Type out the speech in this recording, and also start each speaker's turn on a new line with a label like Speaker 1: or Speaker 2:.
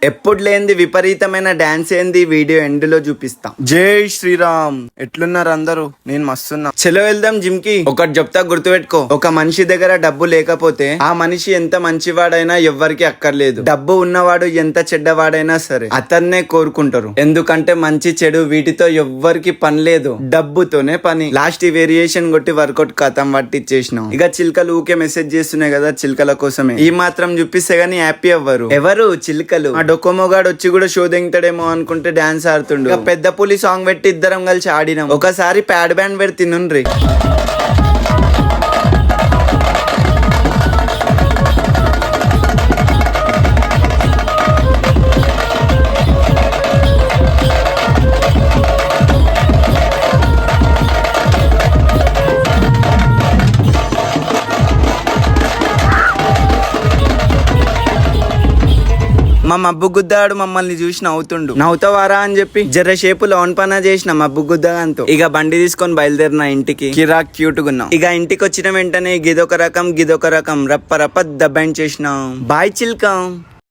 Speaker 1: ఎప్పుడు లేనిది విపరీతమైన డాన్స్ ఏంది వీడియో ఎండ్ లో చూపిస్తా. జై శ్రీరామ్. ఎట్లున్నారు అందరూ? నేను మస్తున్నా. చలో వెళ్దాం జిమ్ కి. ఒకటి చెప్తా గుర్తుపెట్టుకో, ఒక మనిషి దగ్గర డబ్బు లేకపోతే ఆ మనిషి ఎంత మంచివాడైనా ఎవ్వరికి అక్కర్లేదు. డబ్బు ఉన్నవాడు ఎంత చెడ్డవాడైనా సరే అతన్నే కోరుకుంటారు. ఎందుకంటే మంచి చెడు వీటితో ఎవ్వరికి పని లేదు, డబ్బుతోనే పని. లాస్ట్ వేరియేషన్ కొట్టి వర్కౌట్ కథం పట్టిచ్చేసినాం. ఇక చిలుకలు ఊకే మెసేజ్ చేస్తున్నాయి కదా, చిలుకల కోసమే. ఈ మాత్రం చూపిస్తే గానీ హ్యాపీ అవ్వరు. ఎవరు? చిలుకలు. ఆ డొకోమోగాడు వచ్చి కూడా షో దింగుతాడేమో అనుకుంటే డాన్స్ ఆడుతుండు. ఇక పెద్ద పులి సాంగ్ పెట్టి ఇద్దరం కలిసి ఆడినాం. ఒకసారి ప్యాడ్ బ్యాండ్ పెట్టి తినుండ్రి. మా మబ్బు గుద్దాడు మమ్మల్ని చూసి నవ్వుతుండు. నవ్వుతావారా అని చెప్పి జర్రసేపు లోన్ పనా చేసిన మబ్బు గుద్దగాంతో. ఇక బండి తీసుకొని బయలుదేరిన ఇంటికి. కిరాక్ క్యూట్ గున్నాం. ఇక ఇంటికి వచ్చిన వెంటనే గిదొక రకం రప్ప రప్ప దబ్బాయించేసినాం. బాయ్ చిల్కం.